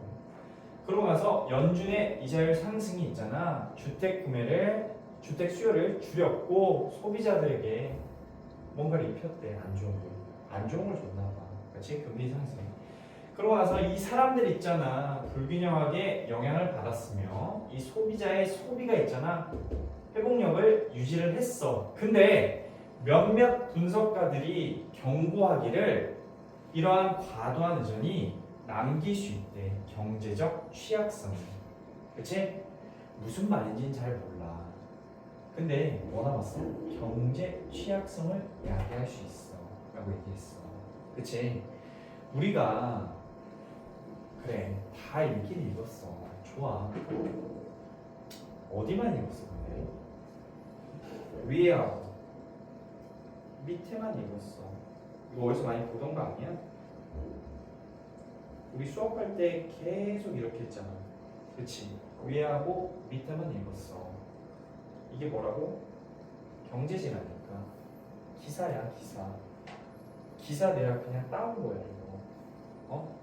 그러고 나서 연준의 이자율 상승이 있잖아. 주택 수요를 줄였고 소비자들에게 뭔가를 입혔대. 안 좋은 걸 줬나 봐. 그렇지? 금리 상승. 그러고 나서 이 사람들 있잖아. 불균형하게 영향을 받았으며 이 소비자의 소비가 있잖아. 회복력을 유지를 했어. 근데 몇몇 분석가들이 경고하기를 이러한 과도한 의존이 남길 수 있대. 경제적 취약성. 그치? 무슨 말인지는 잘 몰라. 근데 뭐 남았어? 경제 취약성을 야기할 수 있어 라고 얘기했어. 그치? 우리가 그래 다 읽긴 읽었어. 좋아. 어디만 읽었어 근데? 위에하고 밑에만 읽었어. 이거 어디서 많이 보던 거 아니야? 우리 수업할 때 계속 이렇게 했잖아. 그치? 위에하고 밑에만 읽었어. 이게 뭐라고? 경제지라니까. 기사야 기사. 기사 내가 그냥 따온 거야 이거. 어?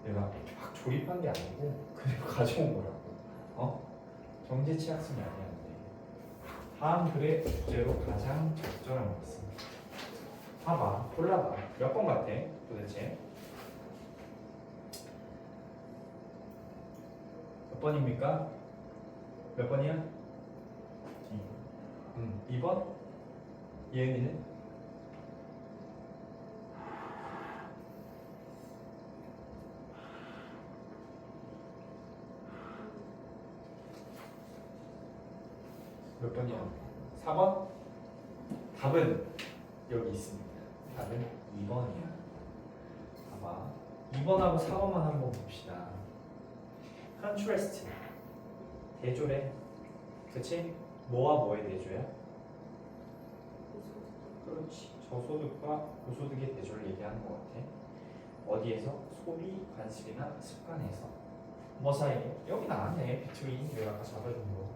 내가 막 조립한 게 아니고 그냥 가져온 거라고. 어? 경제 취약성이 아니었는데. 다음 글의 주제로 가장 적절한 것은. 봐봐, 골라봐. 몇 번 같아 도대체? 몇 번입니까? 몇 번이야? 2번? 예은이는? 몇 번이야? 4번? 답은 여기 있습니다. 답은 2번이야. 봐봐. 2번하고 4번만 한번 봅시다. contrast. 대조래. 그치? 뭐와 뭐의 대조야? 그렇지. 저소득과 고소득의 대조를 얘기하는 것 같아. 어디에서? 소비, 관습이나 습관에서. 뭐 사이에? 여기 나왔네. between. 내가 아까 잡아준 거.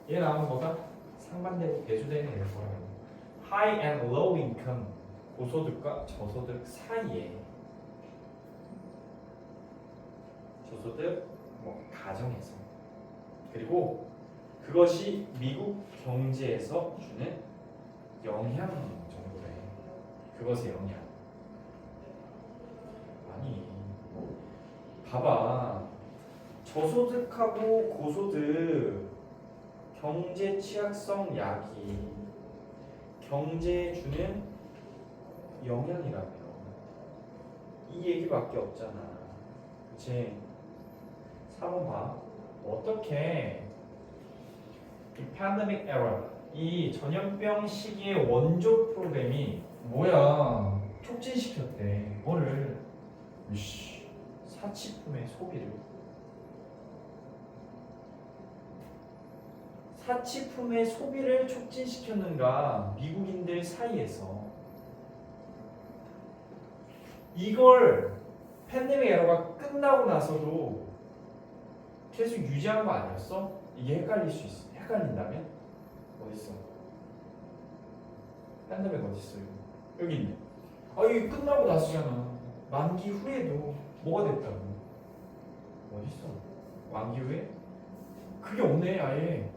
얘 나오는 거가 상반되고 대조되는 일 거라고. High and low income. 고소득과 저소득 사이에. 저소득, 뭐 가정에서. 그리고 그것이 미국 경제에서 주는 영향 정도래. 그것의 영향. 아니, 봐봐. 저소득하고 고소득 경제 취약성 약이 경제에 주는 영향이라며. 이 얘기밖에 없잖아. 그치? 4번 봐. 어떻게 이 팬데믹 에러, 이 전염병 시기의 원조 프로그램이 뭐야? 촉진시켰대. 뭐를? 사치품의 소비를. 사치품의 소비를 촉진시켰는가? 미국인들 사이에서. 이걸 팬데믹 에러가 끝나고 나서도 계속 유지한 거 아니었어? 이게 헷갈릴 수 있어. 헷갈린다면? 어딨어? 팬데믹 어딨어? 여기 있네. 아, 이게 끝나고 나서잖아. 만기 후에도 뭐가 됐다고? 어딨어? 만기 후에? 그게 없네 아예.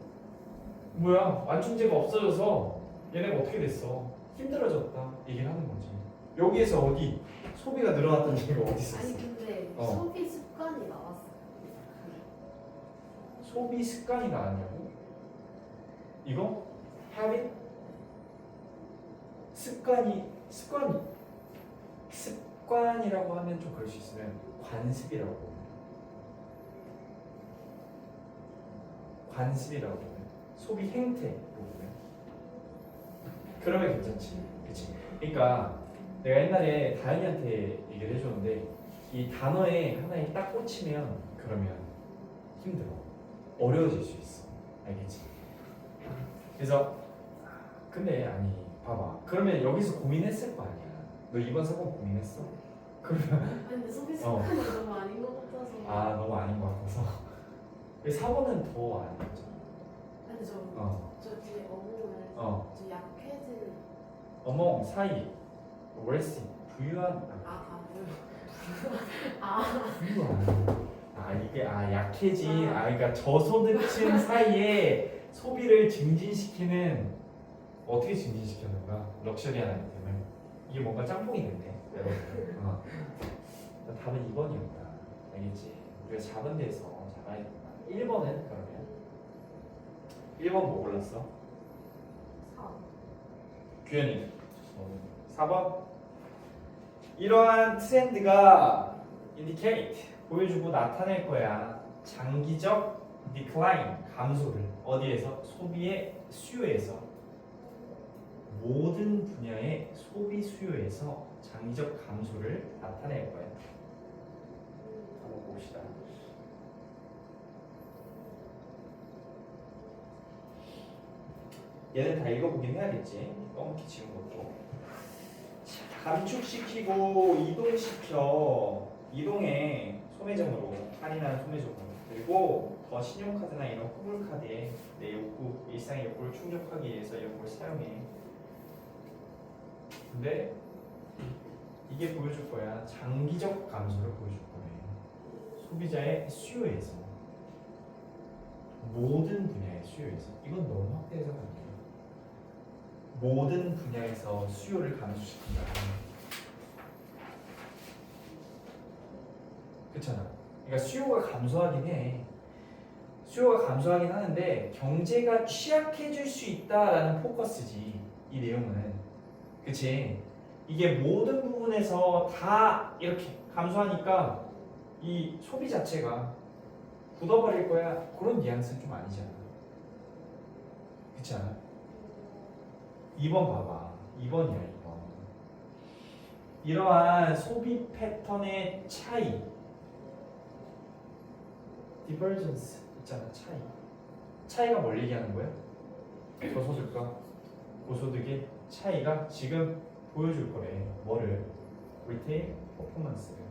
뭐야? 완충제가 없어져서 얘네가 어떻게 됐어? 힘들어졌다 얘기를 하는 거지. 여기에서 어디? 소비가 늘어났다는 얘기가 어디 있었어? 아니 근데 어. 소비 습관이 나왔어. 소비 습관이 나왔냐고? 이거? habit? 습관이라고 하면 좀 그럴 수 있으면 관습이라고. 관습이라고 보면 소비 행태로 보면 그러면 괜찮지, 그렇지? 그러니까 내가 옛날에 다현이한테 얘기를 해줬는데 이 단어에 하나에 딱 꽂히면 그러면 힘들어, 어려워질 수 있어, 알겠지? 그래서 근데 아니 봐봐, 그러면 여기서 고민했을 거 아니야. 너 이번 사건 고민했어? 그러면 아니 근데 소비 습관이 너무 아닌 것 같아서. 아 너무 아닌 것 같아서. 4번은 더 아니었잖아. 근데 저 뒤에 어묵을 저 약해진. 어몽 사이 웰시 부유한 부유한 이게 약해진 그러니까 저소득층 사이에 소비를 증진시키는. 어떻게 증진시켰는가? 럭셔리한 아이템을. 이게 뭔가 짬뽕이 됐네 여러분. 답은 2번이었다, 알겠지? 우리가 잡은 데서 잡아야 된다. 1번은 그러면 1번 뭐 골랐어? 4. 규현이는 4번. 이러한 트렌드가 indicate 보여주고 나타낼 거야. 장기적 decline 감소를 어디에서? 소비의 수요에서. 모든 분야의 소비 수요에서 장기적 감소를 나타낼 거야. 한번 봅시다. 얘는 다 읽어보긴 해야겠지. 뻥키 치는 것도. 감축시키고 이동해 소매점으로, 할인한 소매점으로. 그리고 더 신용카드나 이런 호불카드에 내 욕구, 일상의 욕구를 충족하기 위해서 이런 걸 사용해. 근데 이게 보여줄 거야. 장기적 감소를 보여줄 거예요. 소비자의 수요에서, 모든 분야의 수요에서. 이건 너무 확대해서 안 돼요. 모든 분야에서 수요를 감소시킨다. 그렇잖아. 그러니까 수요가 감소하긴 해. 수요가 감소하긴 하는데 경제가 취약해질 수 있다라는 포커스지. 이 내용은. 그치? 이게 모든 부분에서 다 이렇게 감소하니까 이 소비 자체가 굳어버릴 거야. 그런 뉘앙스는 좀 아니잖아. 그렇지 않아? 2번 봐봐. 2번이야 2번. 이러한 소비 패턴의 차이, divergence 있잖아. 차이가 뭘 얘기하는 거야? 저소득과 고소득의 차이가 지금 보여줄 거래. 뭐를? 리테일 퍼포먼스를.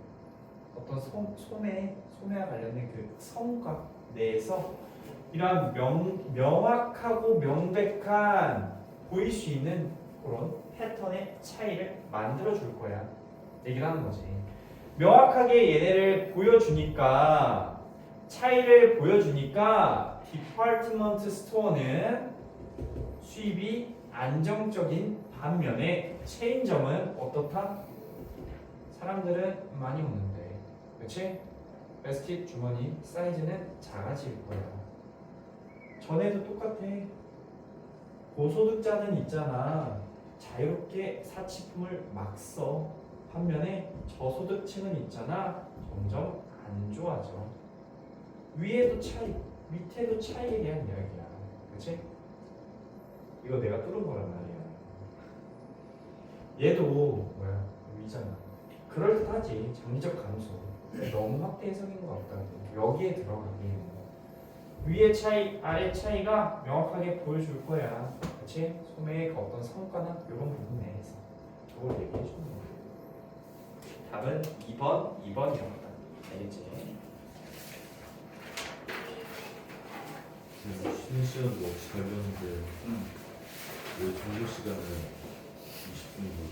어떤 소매와 관련된 그 성과 내에서 이러한 명확하고 명백한 보일 수 있는 그런 패턴의 차이를 만들어 줄 거야. 얘기를 하는 거지. 명확하게 얘네를 보여주니까, 차이를 보여주니까 디파트먼트 스토어는 수입이 안정적인 반면에 체인점은 어떻다? 사람들은 많이 오는데, 그치? 베스킷 주머니 사이즈는 작아질 거야. 전에도 똑같아. 고소득자는 있잖아. 자유롭게 사치품을 막 써. 반면에 저소득층은 있잖아. 점점 안 좋아져. 위에도 차이, 밑에도 차이에 대한 이야기야. 그치? 이거 내가 뚫은 거란 말이야. 얘도 뭐야? 위잖아. 그럴듯하지. 장기적 감소. 너무 확대 해석인 것 같다. 여기에 들어가기. 위의 차이, 아래 차이가 명확하게 보여줄 거야. 그치? 소매의 어떤 성과나 이런 부분 내에서 그걸 얘기해 주는 거야. 답은 2번이었다. 알겠지? 쉬는 시간도 없이 달렸는데 왜 정규 시간은 20분인 거죠?